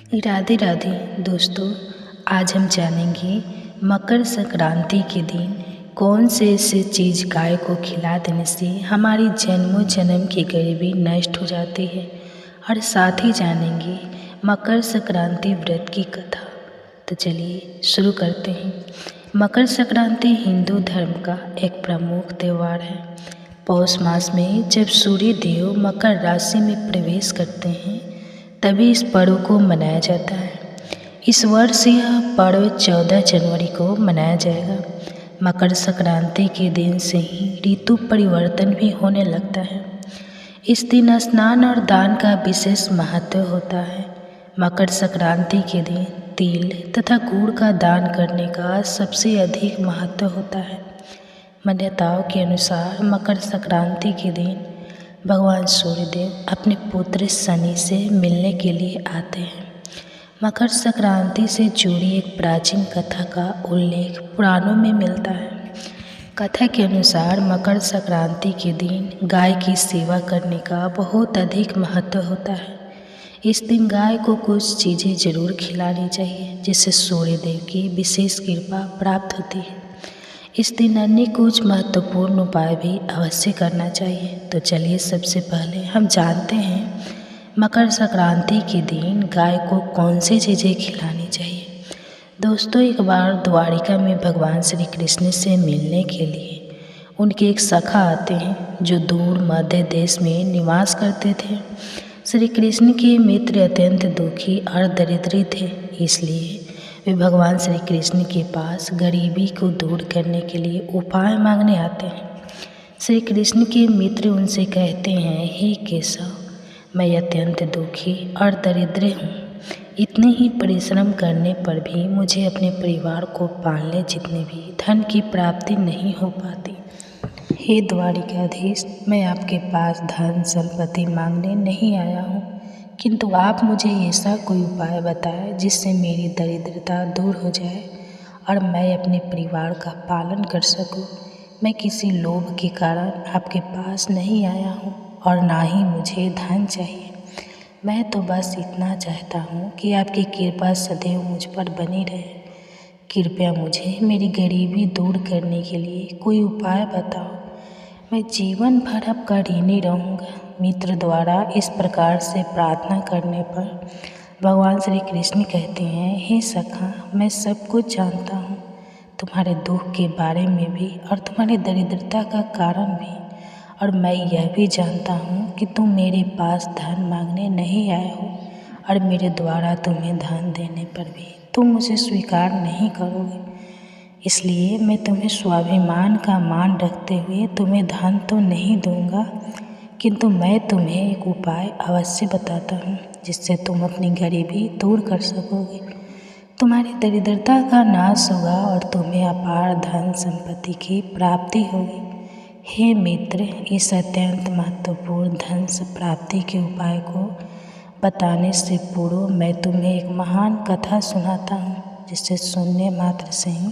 राधे राधे दोस्तों, आज हम जानेंगे मकर संक्रांति के दिन कौन से ऐसे चीज़ गाय को खिला देने से हमारी जन्मों जन्म की गरीबी नष्ट हो जाती है। और साथ ही जानेंगे मकर संक्रांति व्रत की कथा। तो चलिए शुरू करते हैं। मकर संक्रांति हिंदू धर्म का एक प्रमुख त्यौहार है। पौष मास में जब सूर्य देव मकर राशि में प्रवेश करते हैं तभी इस पर्व को मनाया जाता है। इस वर्ष यह पर्व 14 जनवरी को मनाया जाएगा। मकर संक्रांति के दिन से ही ऋतु परिवर्तन भी होने लगता है। इस दिन स्नान और दान का विशेष महत्व होता है। मकर संक्रांति के दिन तिल तथा गुड़ का दान करने का सबसे अधिक महत्व होता है। मान्यताओं के अनुसार मकर संक्रांति के दिन भगवान सूर्यदेव अपने पुत्र शनि से मिलने के लिए आते हैं। मकर संक्रांति से जुड़ी एक प्राचीन कथा का उल्लेख पुराणों में मिलता है। कथा के अनुसार मकर संक्रांति के दिन गाय की सेवा करने का बहुत अधिक महत्व होता है। इस दिन गाय को कुछ चीज़ें जरूर खिलानी चाहिए जिससे सूर्यदेव की विशेष कृपा प्राप्त होती है। इस दिन अन्य कुछ महत्वपूर्ण उपाय भी अवश्य करना चाहिए। तो चलिए सबसे पहले हम जानते हैं मकर संक्रांति के दिन गाय को कौन सी चीज़ें खिलानी चाहिए। दोस्तों, एक बार द्वारिका में भगवान श्री कृष्ण से मिलने के लिए उनके एक सखा आते हैं जो दूर मध्य देश में निवास करते थे। श्री कृष्ण के मित्र अत्यंत दुखी और दरिद्री थे, इसलिए वे भगवान श्री कृष्ण के पास गरीबी को दूर करने के लिए उपाय मांगने आते हैं। श्री कृष्ण के मित्र उनसे कहते हैं, हे केशव, मैं अत्यंत दुखी और दरिद्र हूँ। इतने ही परिश्रम करने पर भी मुझे अपने परिवार को पालने जितने भी धन की प्राप्ति नहीं हो पाती। हे द्वारिकाधीश, मैं आपके पास धन संपत्ति मांगने नहीं आया हूँ, किंतु आप मुझे ऐसा कोई उपाय बताएं जिससे मेरी दरिद्रता दूर हो जाए और मैं अपने परिवार का पालन कर सकूं। मैं किसी लोभ के कारण आपके पास नहीं आया हूं और ना ही मुझे धन चाहिए। मैं तो बस इतना चाहता हूं कि आपकी कृपा सदैव मुझ पर बनी रहे। कृपया मुझे मेरी गरीबी दूर करने के लिए कोई उपाय बताओ। मैं जीवन भर आपका ऋणी रहूँगा। मित्र द्वारा इस प्रकार से प्रार्थना करने पर भगवान श्री कृष्ण कहते हैं, हे सखा, मैं सब कुछ जानता हूँ, तुम्हारे दुख के बारे में भी और तुम्हारी दरिद्रता का कारण भी। और मैं यह भी जानता हूँ कि तुम मेरे पास धन मांगने नहीं आए हो और मेरे द्वारा तुम्हें धन देने पर भी तुम मुझे स्वीकार नहीं करोगे। इसलिए मैं तुम्हें स्वाभिमान का मान रखते हुए तुम्हें धन तो नहीं दूंगा, किंतु मैं तुम्हें एक उपाय अवश्य बताता हूँ जिससे तुम अपनी गरीबी दूर कर सकोगे। तुम्हारी दरिद्रता का नाश होगा और तुम्हें अपार धन संपत्ति की प्राप्ति होगी। हे मित्र, इस अत्यंत महत्वपूर्ण धन प्राप्ति के उपाय को बताने से पूर्व मैं तुम्हें एक महान कथा सुनाता हूँ जिससे सुनने मात्र से ही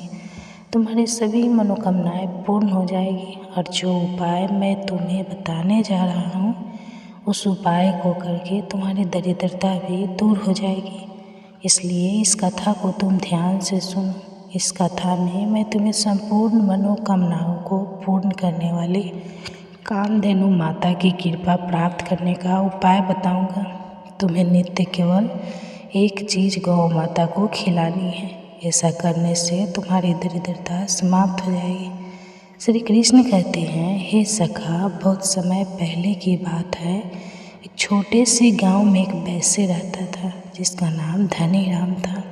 तुम्हारी सभी मनोकामनाएं पूर्ण हो जाएगी। और जो उपाय मैं तुम्हें बताने जा रहा हूँ उस उपाय को करके तुम्हारी दरिद्रता भी दूर हो जाएगी। इसलिए इस कथा को तुम ध्यान से सुनो। इस कथा में मैं तुम्हें संपूर्ण मनोकामनाओं को पूर्ण करने वाली कामधेनु माता की कृपा प्राप्त करने का उपाय बताऊंगा। तुम्हें नित्य केवल एक चीज़ गौ माता को खिलानी है। ऐसा करने से तुम्हारी दरिद्रता समाप्त हो जाएगी। श्री कृष्ण कहते हैं, हे सखा, बहुत समय पहले की बात है। एक छोटे से गांव में एक वैश्य रहता था जिसका नाम धनीराम था।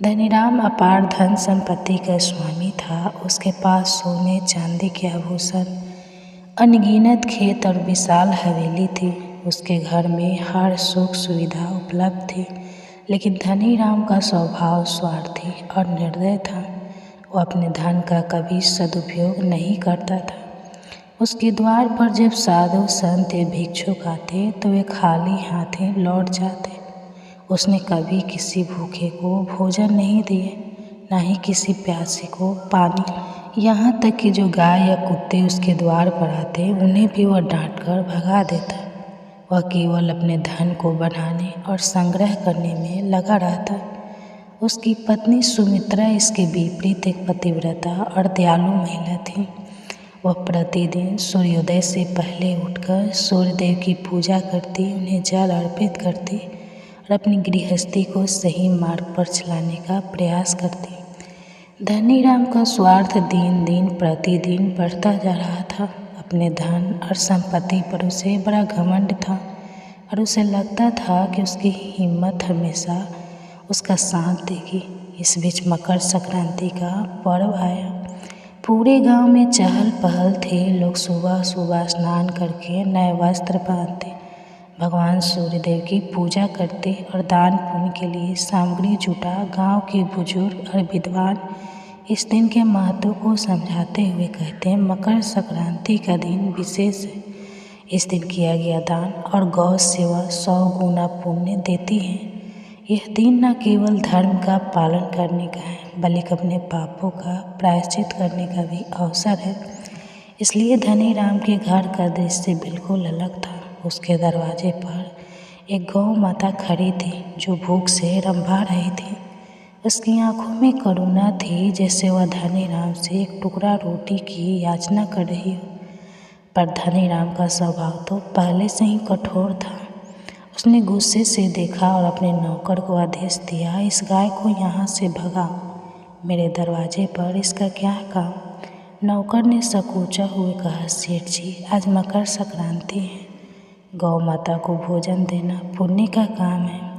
धनीराम अपार धन संपत्ति का स्वामी था। उसके पास सोने चांदी के आभूषण, अनगिनत खेत और विशाल हवेली थी। उसके घर में हर सुख सुविधा उपलब्ध थी, लेकिन धनीराम का स्वभाव स्वार्थी और निर्दय था। वो अपने धन का कभी सदुपयोग नहीं करता था। उसके द्वार पर जब साधु संत या भिक्षुक आते तो वे खाली हाथे लौट जाते। उसने कभी किसी भूखे को भोजन नहीं दिए, ना ही किसी प्यासे को पानी। यहाँ तक कि जो गाय या कुत्ते उसके द्वार पर आते उन्हें भी वह डांट कर भगा देता। वह केवल अपने धन को बढ़ाने और संग्रह करने में लगा रहता। उसकी पत्नी सुमित्रा इसके विपरीत एक पतिव्रता और दयालु महिला थी। वह प्रतिदिन सूर्योदय से पहले उठकर सूर्यदेव की पूजा करती, उन्हें जल अर्पित करती और अपनी गृहस्थी को सही मार्ग पर चलाने का प्रयास करती। धनीराम का स्वार्थ दिन दिन प्रतिदिन बढ़ता जा रहा था। अपने धन और संपत्ति पर उसे बड़ा घमंड था और उसे लगता था कि उसकी हिम्मत हमेशा उसका साथ देगी। इस बीच मकर संक्रांति का पर्व आया। पूरे गांव में चहल पहल थी। लोग सुबह सुबह स्नान करके नए वस्त्र पहनते, भगवान सूर्यदेव की पूजा करते और दान पुण्य के लिए सामग्री जुटा गांव के बुजुर्ग और विद्वान इस दिन के महत्व को समझाते हुए कहते हैं, मकर संक्रांति का दिन विशेष है। इस दिन किया गया दान और गौ सेवा 100 गुना पुण्य देती है। यह दिन न केवल धर्म का पालन करने का है, बल्कि अपने पापों का प्रायश्चित करने का भी अवसर है। इसलिए धनीराम के घर का दृश्य बिल्कुल अलग था। उसके दरवाजे पर एक गौ माता खड़ी थी जो भूख से रंभा रही थी। उसकी आंखों में करुणा थी, जैसे वह धनीराम से एक टुकड़ा रोटी की याचना कर रही हो। पर धनीराम का स्वभाव तो पहले से ही कठोर था। उसने गुस्से से देखा और अपने नौकर को आदेश दिया, इस गाय को यहाँ से भगाओ। मेरे दरवाजे पर इसका क्या काम? नौकर ने संकोचा हुए कहा, सेठ जी, आज मकर संक्रांति है, गौ माता को भोजन देना पुण्य का काम है।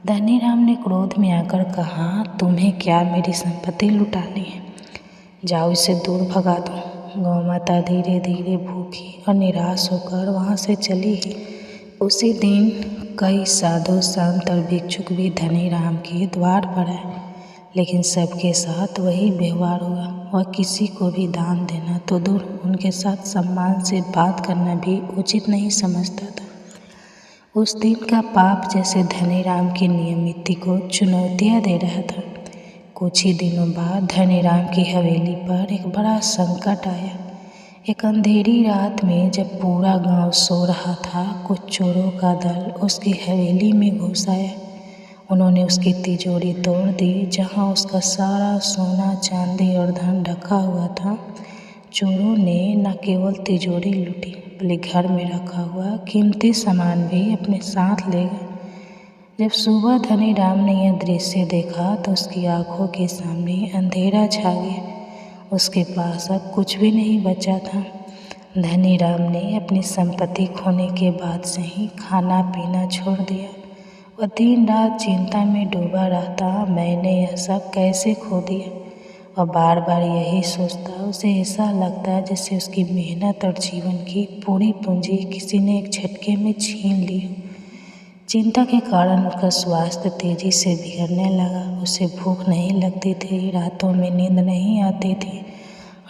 धनीराम ने क्रोध में आकर कहा, तुम्हें क्या मेरी संपत्ति लुटानी है? जाओ इसे दूर भगा दो। गौ माता धीरे धीरे भूखी और निराश होकर वहाँ से चली गई। उसी दिन कई साधु संत और भिक्षुक भी धनीराम के द्वार पर आए, लेकिन सबके साथ वही व्यवहार हुआ। वह किसी को भी दान देना तो दूर, उनके साथ सम्मान से बात करना भी उचित नहीं समझता था। उस दिन का पाप जैसे धनीराम की नियमिति को चुनौतियाँ दे रहा था। कुछ ही दिनों बाद धनीराम की हवेली पर एक बड़ा संकट आया। एक अंधेरी रात में जब पूरा गांव सो रहा था, कुछ चोरों का दल उसकी हवेली में घुस आया। उन्होंने उसकी तिजोरी तोड़ दी, जहां उसका सारा सोना चांदी और धन ढका हुआ था। चोरों ने न केवल तिजोरी लूटी, बल्कि घर में रखा हुआ कीमती सामान भी अपने साथ ले गए। जब सुबह धनीराम ने यह दृश्य देखा तो उसकी आंखों के सामने अंधेरा छा गया। उसके पास अब कुछ भी नहीं बचा था। धनीराम ने अपनी संपत्ति खोने के बाद से ही खाना पीना छोड़ दिया। वह दिन रात चिंता में डूबा रहता, मैंने यह सब कैसे खो दिया। वह बार बार यही सोचता। उसे ऐसा लगता जैसे उसकी मेहनत और जीवन की पूरी पूंजी किसी ने एक झटके में छीन ली हो। चिंता के कारण उसका स्वास्थ्य तेजी से बिगड़ने लगा। उसे भूख नहीं लगती थी, रातों में नींद नहीं आती थी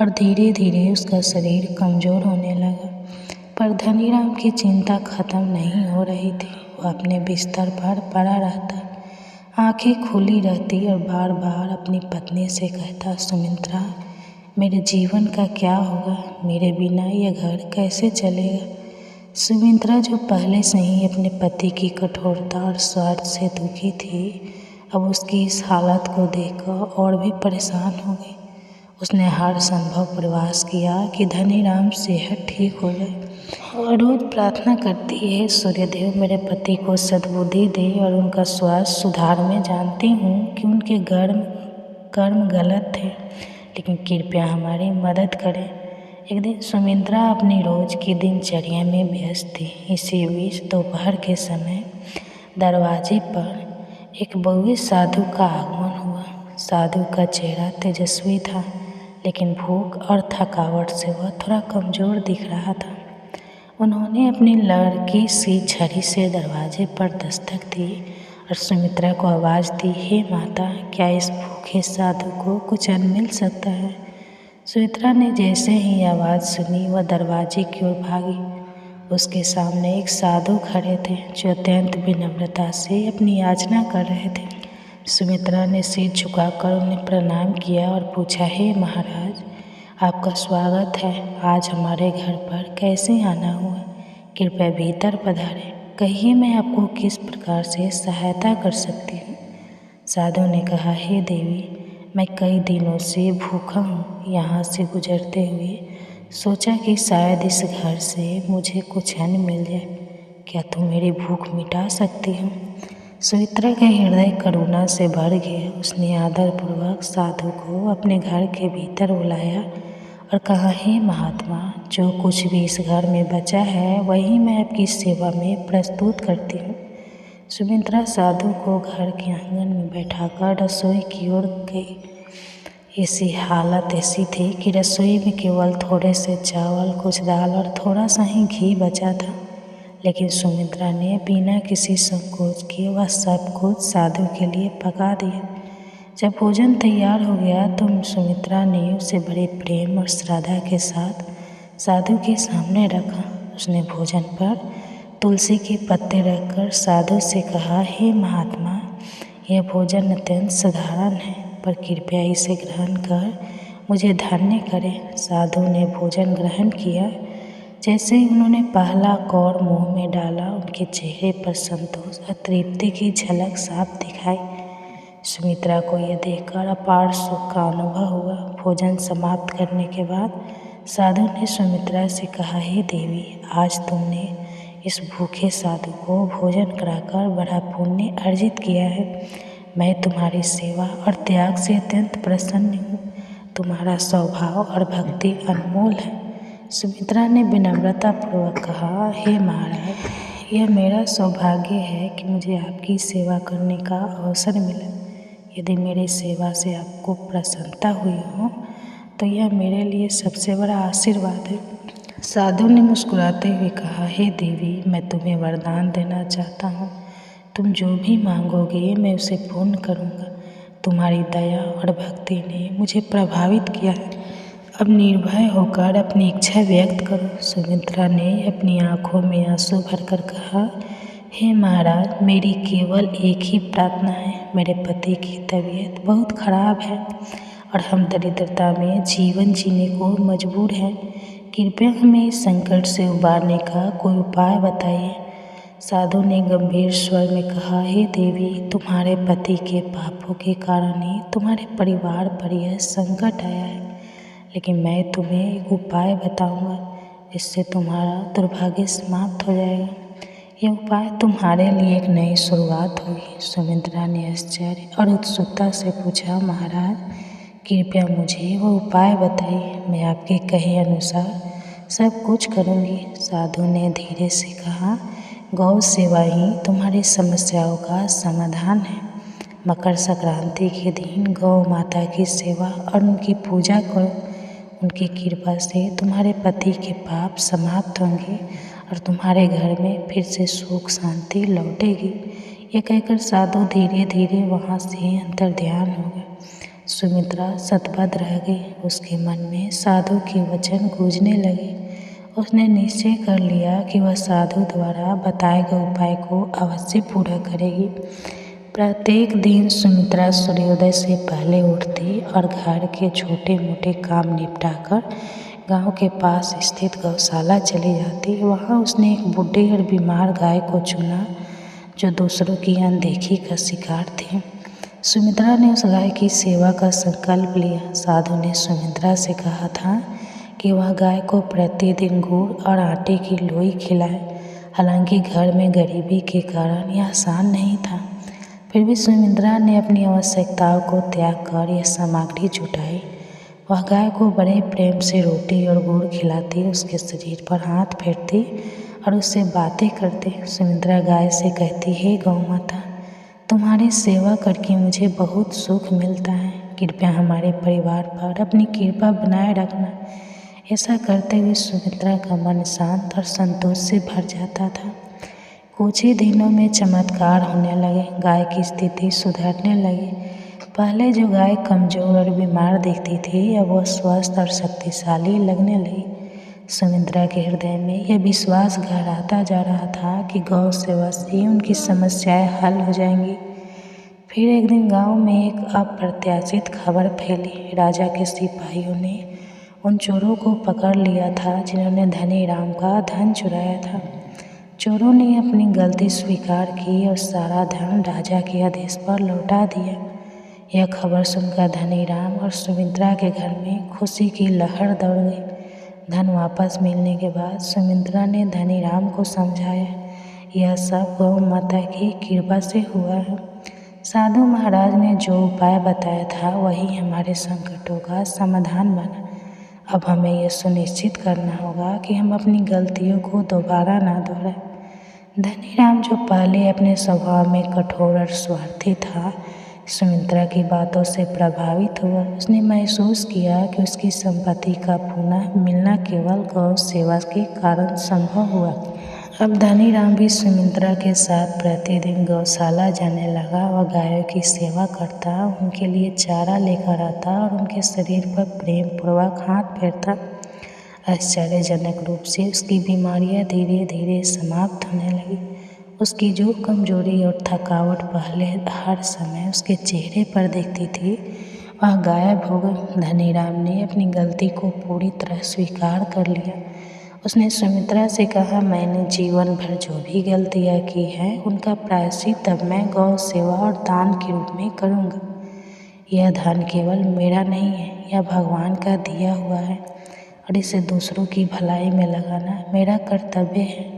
और धीरे धीरे उसका शरीर कमज़ोर होने लगा। पर धनीराम की चिंता खत्म नहीं हो रही थी। वह अपने बिस्तर पर पड़ा रहता, आंखें खुली रहती और बार बार अपनी पत्नी से कहता, सुमित्रा, मेरे जीवन का क्या होगा? मेरे बिना यह घर कैसे चलेगा? सुमित्रा, जो पहले से ही अपने पति की कठोरता और स्वार्थ से दुखी थी, अब उसकी इस हालत को देखकर और भी परेशान हो गई। उसने हर संभव प्रयास किया कि धनीराम सेहत ठीक हो जाए और रोज प्रार्थना करती है, सूर्यदेव मेरे पति को सद्बुद्धि दे और उनका स्वास्थ्य सुधार। में जानती हूँ कि उनके कर्म गलत थे, लेकिन कृपया हमारी मदद करें। एक दिन सुमित्रा अपनी रोज की दिनचर्या में व्यस्त थी। इसी बीच दोपहर के समय दरवाजे पर एक बूढ़े साधु का आगमन हुआ। साधु का चेहरा तेजस्वी था, लेकिन भूख और थकावट से वह थोड़ा कमज़ोर दिख रहा था। उन्होंने अपनी लड़की सी छड़ी से दरवाजे पर दस्तक दी और सुमित्रा को आवाज़ दी, हे माता, क्या इस भूखे साधु को कुछ अन्न मिल सकता है? सुमित्रा ने जैसे ही आवाज़ सुनी वह दरवाजे की ओर भागी। उसके सामने एक साधु खड़े थे जो अत्यंत विनम्रता से अपनी याचना कर रहे थे। सुमित्रा ने सिर झुकाकर उन्हें प्रणाम किया और पूछा, हे महाराज, आपका स्वागत है। आज हमारे घर पर कैसे आना हुआ? कृपया भीतर पधारें। कहिए मैं आपको किस प्रकार से सहायता कर सकती हूँ। साधु ने कहा, हे देवी, मैं कई दिनों से भूखा हूँ। यहाँ से गुजरते हुए सोचा कि शायद इस घर से मुझे कुछ अन्न मिल जाए। क्या तुम मेरी भूख मिटा सकती हो? सुमित्रा का हृदय करुणा से भर गया। उसने आदरपूर्वक साधु को अपने घर के भीतर बुलाया और कहा, हे महात्मा, जो कुछ भी इस घर में बचा है वही मैं आपकी सेवा में प्रस्तुत करती हूँ। सुमित्रा साधु को घर के आंगन में बैठाकर रसोई की ओर गई। ऐसी हालत ऐसी थी कि रसोई में केवल थोड़े से चावल, कुछ दाल और थोड़ा सा ही घी बचा था। लेकिन सुमित्रा ने बिना किसी संकोच के वह सब कुछ साधु के लिए पका दिया। जब भोजन तैयार हो गया तो सुमित्रा ने उसे बड़े प्रेम और श्रद्धा के साथ साधु के सामने रखा। उसने भोजन पर तुलसी के पत्ते रखकर साधु से कहा, हे महात्मा, यह भोजन अत्यंत साधारण है, पर कृपया इसे ग्रहण कर मुझे धन्य करें। साधु ने भोजन ग्रहण किया। जैसे ही उन्होंने पहला कौर मुंह में डाला, उनके चेहरे पर संतोष और तृप्ति की झलक साफ दिखाई। सुमित्रा को यह देखकर अपार सुख का अनुभव हुआ। भोजन समाप्त करने के बाद साधु ने सुमित्रा से कहा, हे देवी, आज तुमने इस भूखे साधु को भोजन कराकर बड़ा पुण्य अर्जित किया है। मैं तुम्हारी सेवा और त्याग से अत्यंत प्रसन्न हूँ। तुम्हारा स्वभाव और भक्ति अनमोल है। सुमित्रा ने विनम्रतापूर्वक कहा, हे महाराज, यह मेरा सौभाग्य है कि मुझे आपकी सेवा करने का अवसर मिला। यदि मेरी सेवा से आपको प्रसन्नता हुई हो तो यह मेरे लिए सबसे बड़ा आशीर्वाद है। साधु ने मुस्कुराते हुए कहा, हे देवी, मैं तुम्हें वरदान देना चाहता हूँ। तुम जो भी मांगोगे मैं उसे पूर्ण करूँगा। तुम्हारी दया और भक्ति ने मुझे प्रभावित किया है। अब निर्भय होकर अपनी इच्छा व्यक्त करो। सुमित्रा ने अपनी आंखों में आंसू भरकर कहा, हे महाराज, मेरी केवल एक ही प्रार्थना है। मेरे पति की तबीयत बहुत खराब है और हम दरिद्रता में जीवन जीने को मजबूर हैं। कृपया हमें इस संकट से उबारने का कोई उपाय बताइए। साधु ने गंभीर स्वर में कहा, हे देवी, तुम्हारे पति के पापों के कारण ही तुम्हारे परिवार पर यह संकट आया है। लेकिन मैं तुम्हें एक उपाय बताऊंगा, जिससे तुम्हारा दुर्भाग्य समाप्त हो जाएगा। यह उपाय तुम्हारे लिए एक नई शुरुआत होगी। सुमित्रा ने आश्चर्य और उत्सुकता से पूछा, महाराज, कृपया मुझे वो उपाय बताइए। मैं आपके कहे अनुसार सब कुछ करूँगी। साधु ने धीरे से कहा, गौ सेवा ही तुम्हारी समस्याओं का समाधान है। मकर संक्रांति के दिन गौ माता की सेवा और उनकी पूजा करो। उनकी कृपा से तुम्हारे पति के पाप समाप्त होंगे और तुम्हारे घर में फिर से सुख शांति लौटेगी। ये कहकर साधु धीरे धीरे वहाँ से अंतर्ध्यान हो गए। सुमित्रा सतबद्ध रह गई। उसके मन में साधु के वचन गूंजने लगे। उसने निश्चय कर लिया कि वह साधु द्वारा बताए गए उपाय को अवश्य पूरा करेगी। प्रत्येक दिन सुमित्रा सूर्योदय से पहले उठती और घर के छोटे मोटे काम निपटाकर गांव के पास स्थित गौशाला चली जाती। वहां उसने एक बूढ़े और बीमार गाय को चुना जो दूसरों की अनदेखी का शिकार थी। सुमित्रा ने उस गाय की सेवा का संकल्प लिया। साधु ने सुमित्रा से कहा था कि वह गाय को प्रतिदिन गुड़ और आटे की लोई खिलाए। हालांकि घर में गरीबी के कारण यह आसान नहीं था, फिर भी सुमित्रा ने अपनी आवश्यकताओं को त्याग कर यह सामग्री जुटाई। वह गाय को बड़े प्रेम से रोटी और गुड़ खिलाती, उसके शरीर पर हाथ फेरती और उससे बातें करती। सुमित्रा गाय से कहती, हे गौ माता, तुम्हारी सेवा करके मुझे बहुत सुख मिलता है। कृपया हमारे परिवार पर अपनी कृपा बनाए रखना। ऐसा करते हुए सुमित्रा का मन शांत और संतोष से भर जाता था। कुछ ही दिनों में चमत्कार होने लगे। गाय की स्थिति सुधरने लगी। पहले जो गाय कमजोर और बीमार दिखती थी, अब वह स्वस्थ और शक्तिशाली लगने लगी। सुमित्रा के हृदय में यह विश्वास गहराता जा रहा था कि गौ सेवा से उनकी समस्याएं हल हो जाएंगी। फिर एक दिन गांव में एक अप्रत्याशित खबर फैली। राजा के सिपाहियों ने उन चोरों को पकड़ लिया था जिन्होंने धनी राम का धन चुराया था। चोरों ने अपनी गलती स्वीकार की और सारा धन राजा के आदेश पर लौटा दिया। यह खबर सुनकर धनीराम और सुमित्रा के घर में खुशी की लहर दौड़ गई। धन वापस मिलने के बाद सुमित्रा ने धनीराम को समझाया, यह सब गौ माता की कृपा से हुआ है। साधु महाराज ने जो उपाय बताया था वही हमारे संकटों का समाधान बना। अब हमें यह सुनिश्चित करना होगा कि हम अपनी गलतियों को दोबारा ना दोहराएं। धनीराम, जो पहले अपने स्वभाव में कठोर और स्वार्थी था, सुमित्रा की बातों से प्रभावित हुआ। उसने महसूस किया कि उसकी संपत्ति का पुनः मिलना केवल गौ सेवा के कारण संभव हुआ। अब धनीराम भी सुमित्रा के साथ प्रतिदिन गौशाला जाने लगा। वह गायों की सेवा करता, उनके लिए चारा लेकर आता और उनके शरीर पर प्रेम पूर्वक हाथ फेरता। आश्चर्यजनक रूप से उसकी बीमारियां धीरे धीरे समाप्त होने लगी। उसकी जो कमजोरी और थकावट पहले हर समय उसके चेहरे पर दिखती थी, वह गायब हो गई। धनीराम ने अपनी गलती को पूरी तरह स्वीकार कर लिया। उसने सुमित्रा से कहा, मैंने जीवन भर जो भी गलतियाँ की हैं उनका प्रायश्चित अब मैं गौ सेवा और दान के रूप में करूँगा। यह धन केवल मेरा नहीं है, यह भगवान का दिया हुआ है और इसे दूसरों की भलाई में लगाना मेरा कर्तव्य है।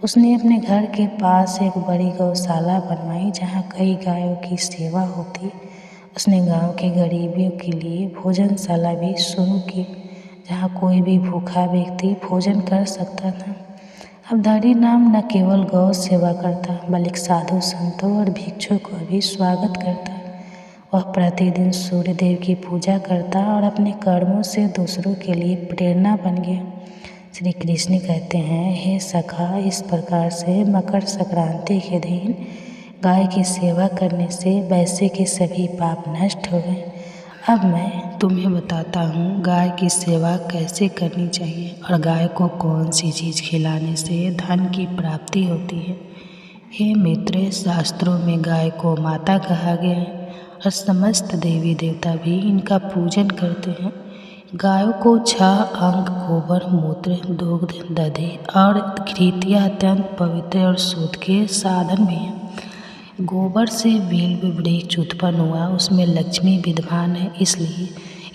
उसने अपने घर के पास एक बड़ी गौशाला बनवाई जहाँ कई गायों की सेवा होती। उसने गांव के गरीबों के लिए भोजनशाला भी शुरू की जहाँ कोई भी भूखा व्यक्ति भोजन कर सकता था। अब धनीराम न केवल गौ सेवा करता बल्कि साधु संतों और भिक्षुओं का भी स्वागत करता। वह प्रतिदिन सूर्य देव की पूजा करता और अपने कर्मों से दूसरों के लिए प्रेरणा बन गया। श्री कृष्ण कहते हैं, हे सखा, इस प्रकार से मकर संक्रांति के दिन गाय की सेवा करने से वैसे के सभी पाप नष्ट हो गए। अब मैं तुम्हें बताता हूँ गाय की सेवा कैसे करनी चाहिए और गाय को कौन सी चीज़ खिलाने से धन की प्राप्ति होती है। हे मित्र, शास्त्रों में गाय को माता कहा गया है और समस्त देवी देवता भी इनका पूजन करते हैं। गायों को 6 अंग गोबर, मूत्र, दुग्ध, दधि और घृतिया अत्यंत पवित्र और शुद्ध के साधन भी हैं। गोबर से बिल्व वृक्ष उत्पन्न हुआ, उसमें लक्ष्मी विद्यमान है, इसलिए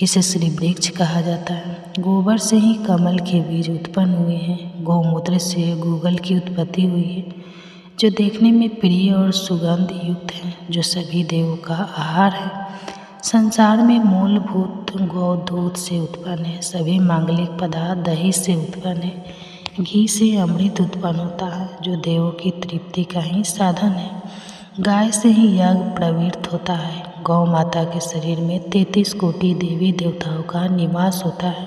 इसे श्री वृक्ष कहा जाता है। गोबर से ही कमल के बीज उत्पन्न हुए हैं। गौमूत्र से गूगल की उत्पत्ति हुई है, जो देखने में प्रिय और सुगंध युक्त है, जो सभी देवों का आहार है। संसार में मूलभूत गौ दूध से उत्पन्न है। सभी मांगलिक पदार्थ दही से उत्पन्न है। घी से अमृत उत्पन्न होता है, जो देवों की तृप्ति का ही साधन है। गाय से ही यज्ञ प्रवृत्त होता है। गौ माता के शरीर में 33 कोटि देवी देवताओं का निवास होता है।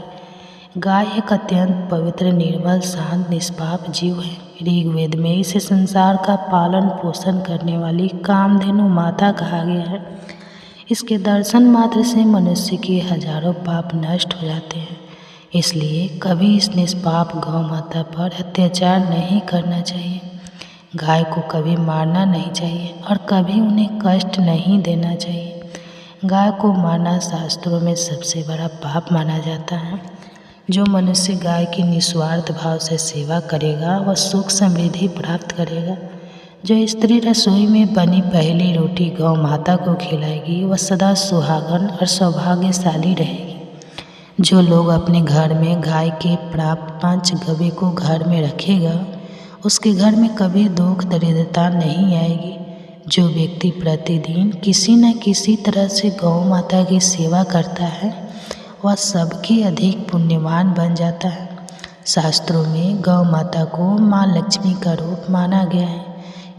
गाय एक अत्यंत पवित्र, निर्मल, शांत, निष्पाप जीव है। ऋग्वेद में इसे संसार का पालन पोषण करने वाली कामधेनु माता कहा गया है। इसके दर्शन मात्र से मनुष्य के हजारों पाप नष्ट हो जाते हैं। इसलिए कभी इस निष्पाप गौ माता पर अत्याचार नहीं करना चाहिए। गाय को कभी मारना नहीं चाहिए और कभी उन्हें कष्ट नहीं देना चाहिए। गाय को मारना शास्त्रों में सबसे बड़ा पाप माना जाता है। जो मनुष्य गाय की निस्वार्थ भाव से सेवा करेगा वह सुख समृद्धि प्राप्त करेगा। जो स्त्री रसोई में बनी पहली रोटी गौ माता को खिलाएगी वह सदा सुहागन और सौभाग्यशाली रहेगी। जो लोग अपने घर में गाय के प्राप्त 5 गवे को घर में रखेगा उसके घर में कभी दुख दरिद्रता नहीं आएगी। जो व्यक्ति प्रतिदिन किसी न किसी तरह से गौ माता की सेवा करता है वह सबके अधिक पुण्यवान बन जाता है। शास्त्रों में गौ माता को माँ लक्ष्मी का रूप माना गया है,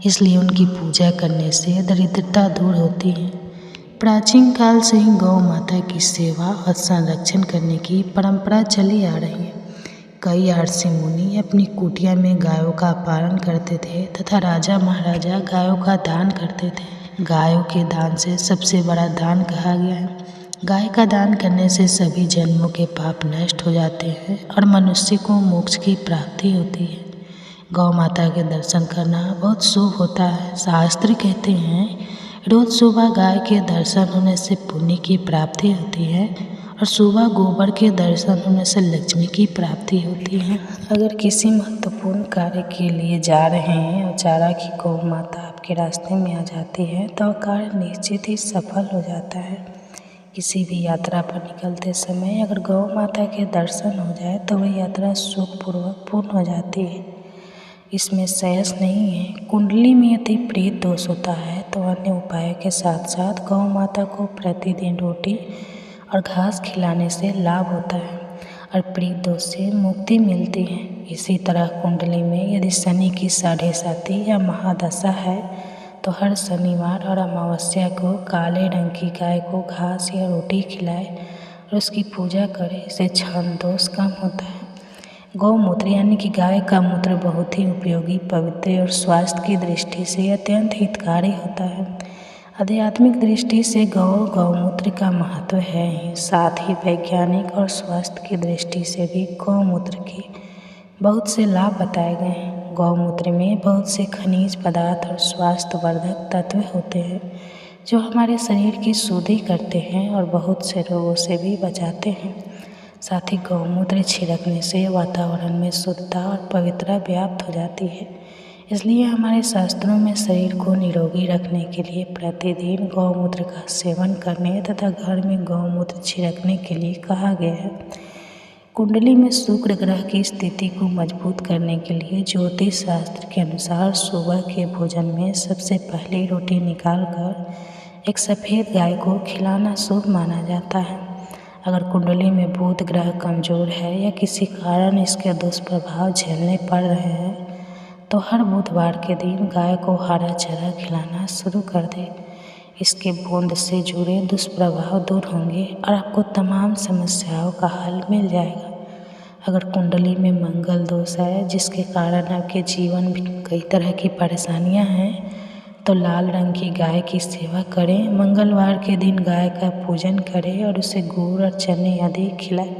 इसलिए उनकी पूजा करने से दरिद्रता दूर होती है। प्राचीन काल से ही गौ माता की सेवा और संरक्षण करने की परंपरा चली आ रही है। कई ऋषि मुनि अपनी कुटिया में गायों का पालन करते थे तथा राजा महाराजा गायों का दान करते थे। गायों के दान से सबसे बड़ा दान कहा गया है। गाय का दान करने से सभी जन्मों के पाप नष्ट हो जाते हैं और मनुष्य को मोक्ष की प्राप्ति होती है। गौ माता के दर्शन करना बहुत शुभ होता है। शास्त्र कहते हैं रोज सुबह गाय के दर्शन होने से पुण्य की प्राप्ति होती है और सुबह गोबर के दर्शन होने से लक्ष्मी की प्राप्ति होती है। अगर किसी महत्वपूर्ण कार्य के लिए जा रहे हैं और चारा की गौ माता आपके रास्ते में आ जाती है तो वह कार्य निश्चित ही सफल हो जाता है। किसी भी यात्रा पर निकलते समय अगर गौ माता के दर्शन हो जाए तो वह यात्रा सुखपूर्वक पूर्ण हो जाती है। इसमें सहज नहीं है। कुंडली में यदि प्रेत दोष होता है तो अन्य उपायों के साथ साथ गौ माता को प्रतिदिन रोटी और घास खिलाने से लाभ होता है और प्रेत दोष से मुक्ति मिलती है। इसी तरह कुंडली में यदि शनि की 7.5 या महादशा है तो हर शनिवार और अमावस्या को काले रंग की गाय को घास या रोटी खिलाए और उसकी पूजा करें। इससे क्षण दोष कम होता है। गौमूत्र यानी कि गाय का मूत्र बहुत ही उपयोगी, पवित्र और स्वास्थ्य की दृष्टि से अत्यंत हितकारी होता है। आध्यात्मिक दृष्टि से गौमूत्र का महत्व है ही, साथ ही वैज्ञानिक और स्वास्थ्य की दृष्टि से भी गौमूत्र के बहुत से लाभ बताए गए हैं। गौमूत्र में बहुत से खनिज पदार्थ और स्वास्थ्यवर्धक तत्व होते हैं जो हमारे शरीर की शुद्धि करते हैं और बहुत से रोगों से भी बचाते हैं। साथ ही गौमूत्र छिड़कने से वातावरण में शुद्धता और पवित्रता व्याप्त हो जाती है। इसलिए हमारे शास्त्रों में शरीर को निरोगी रखने के लिए प्रतिदिन गौमूत्र का सेवन करने तथा घर में गौमूत्र छिड़कने के लिए कहा गया है। कुंडली में शुक्र ग्रह की स्थिति को मजबूत करने के लिए ज्योतिष शास्त्र के अनुसार सुबह के भोजन में सबसे पहले रोटी निकालकर एक सफ़ेद गाय को खिलाना शुभ माना जाता है। अगर कुंडली में बुध ग्रह कमज़ोर है या किसी कारण इसके दुष्प्रभाव झेलने पड़ रहे हैं तो हर बुधवार के दिन गाय को हरा चारा खिलाना शुरू कर दें। इसके बूंद से जुड़े दुष्प्रभाव दूर होंगे और आपको तमाम समस्याओं का हल मिल जाएगा। अगर कुंडली में मंगल दोष है जिसके कारण आपके जीवन में कई तरह की परेशानियां हैं तो लाल रंग की गाय की सेवा करें। मंगलवार के दिन गाय का पूजन करें और उसे गुड़ और चने आदि खिलाएं।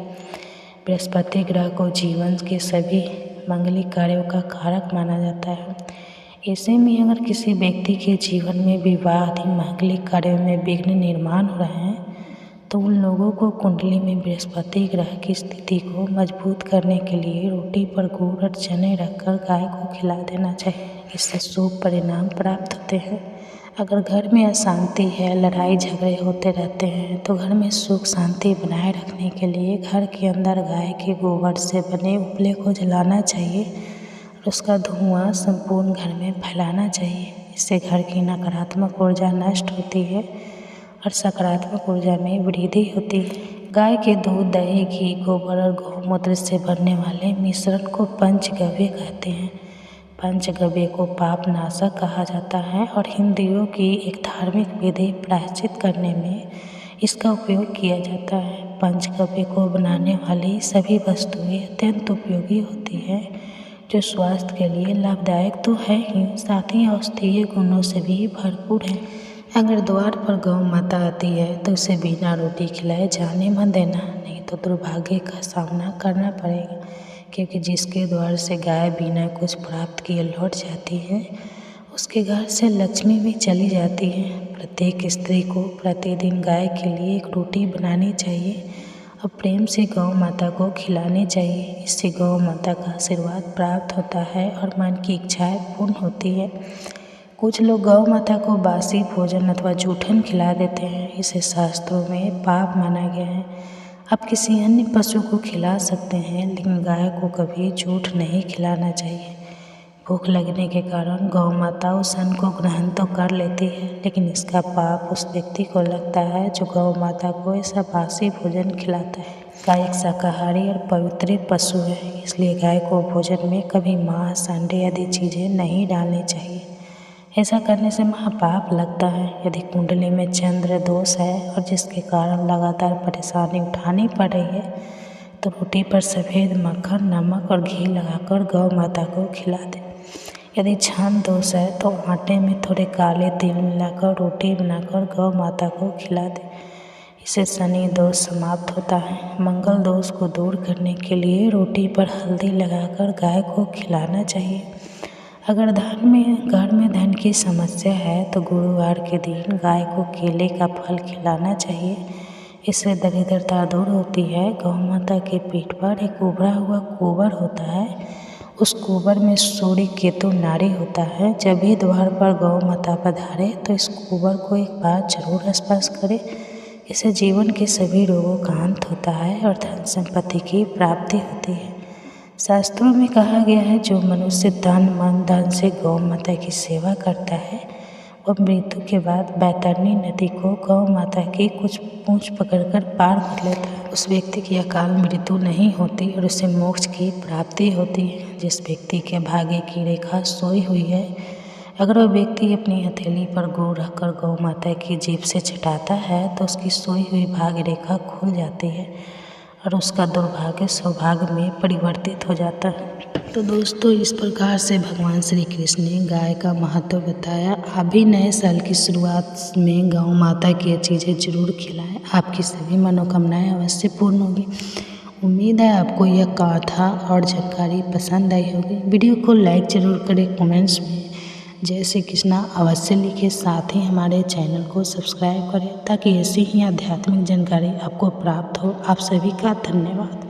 बृहस्पति ग्रह को जीवन के सभी मंगलिक कार्यों का कारक माना जाता है। ऐसे में अगर किसी व्यक्ति के जीवन में विवाह आदि मांगलिक कार्यों में विघ्न निर्माण हो रहे हैं तो उन लोगों को कुंडली में बृहस्पति ग्रह की स्थिति को मजबूत करने के लिए रोटी पर गुड़ और चने रखकर गाय को खिला देना चाहिए। इससे शुभ परिणाम प्राप्त होते हैं। अगर घर में अशांति है, लड़ाई झगड़े होते रहते हैं तो घर में सुख शांति बनाए रखने के लिए घर के अंदर गाय के गोबर से बने उपले को जलाना चाहिए और उसका धुआं संपूर्ण घर में फैलाना चाहिए। इससे घर की नकारात्मक ऊर्जा नष्ट होती है और सकारात्मक ऊर्जा में वृद्धि होती है। गाय के दूध, दही, घी, गोबर और गौमूत्र से बनने वाले मिश्रण को पंचगव्य कहते हैं। पंचगव्य को पाप नाशक कहा जाता है और हिंदुओं की एक धार्मिक विधि प्रायश्चित करने में इसका उपयोग किया जाता है। पंचगव्य को बनाने वाली सभी वस्तुएं अत्यंत उपयोगी होती हैं जो स्वास्थ्य के लिए लाभदायक तो है ही, साथ ही औषधीय गुणों से भी भरपूर है। अगर द्वार पर गौ माता आती है तो उसे बिना रोटी खिलाए जाने मत देना, नहीं तो दुर्भाग्य का सामना करना पड़ेगा। क्योंकि जिसके द्वार से गाय बिना कुछ प्राप्त किए लौट जाती है उसके घर से लक्ष्मी भी चली जाती है। प्रत्येक स्त्री को प्रतिदिन गाय के लिए एक रोटी बनानी चाहिए और प्रेम से गौ माता को खिलानी चाहिए। इससे गौ माता का आशीर्वाद प्राप्त होता है और मन की इच्छाएं पूर्ण होती है। कुछ लोग गौ माता को बासी भोजन अथवा जूठन खिला देते हैं। इसे शास्त्रों में पाप माना गया है। आप किसी अन्य पशु को खिला सकते हैं लेकिन गाय को कभी जूठ नहीं खिलाना चाहिए। भूख लगने के कारण गौ माता उस अन्न को ग्रहण तो कर लेती है लेकिन इसका पाप उस व्यक्ति को लगता है जो गौ माता को ऐसा बासी भोजन खिलाता है। गाय एक शाकाहारी और पवित्र पशु है, इसलिए गाय को भोजन में कभी मांस, अंडे आदि चीज़ें नहीं डालनी चाहिए। ऐसा करने से महापाप लगता है। यदि कुंडली में चंद्र दोष है और जिसके कारण लगातार परेशानी उठानी पड़ रही है तो रोटी पर सफ़ेद मक्खन, नमक और घी लगाकर गौ माता को खिला दें। यदि छान दोष है तो आटे में थोड़े काले तिल मिलाकर रोटी बनाकर गौ माता को खिला दें। इससे शनि दोष समाप्त होता है। मंगल दोष को दूर करने के लिए रोटी पर हल्दी लगाकर गाय को खिलाना चाहिए। अगर घर में धन की समस्या है तो गुरुवार के दिन गाय को केले का फल खिलाना चाहिए। इससे दरिद्रता दूर होती है। गौ माता के पीठ पर एक उभरा हुआ गोबर होता है। उस गोबर में सूर्य केतु नाड़ी होता है। जब भी द्वार पर गौ माता पधारे तो इस गोबर को एक बार जरूर स्पर्श करें। इससे जीवन के सभी रोगों का अंत होता है और धन संपत्ति की प्राप्ति होती है। शास्त्रों में कहा गया है, जो मनुष्य तन मन धन से गौ माता की सेवा करता है वह मृत्यु के बाद बैतरणी नदी को गौ माता की कुछ पूंछ पकड़कर पार कर लेता है। उस व्यक्ति की अकाल मृत्यु नहीं होती और उसे मोक्ष की प्राप्ति होती है। जिस व्यक्ति के भाग्य की रेखा सोई हुई है, अगर वह व्यक्ति अपनी हथेली पर गुड़ रखकर गौ माता की जीभ से चटाता है तो उसकी सोई हुई भाग्य रेखा खुल जाती है और उसका दुर्भाग्य सौभाग्य में परिवर्तित हो जाता है। तो दोस्तों, इस प्रकार से भगवान श्री कृष्ण ने गाय का महत्व बताया। आप भी नए साल की शुरुआत में गौ माता की चीज़ें जरूर खिलाएं। आपकी सभी मनोकामनाएं अवश्य पूर्ण होगी। उम्मीद है आपको यह कथा और जानकारी पसंद आई होगी। वीडियो को लाइक जरूर करें, कमेंट्स में जय श्री कृष्णा अवश्य लिखें। साथ ही हमारे चैनल को सब्सक्राइब करें ताकि ऐसी ही आध्यात्मिक जानकारी आपको प्राप्त हो। आप सभी का धन्यवाद।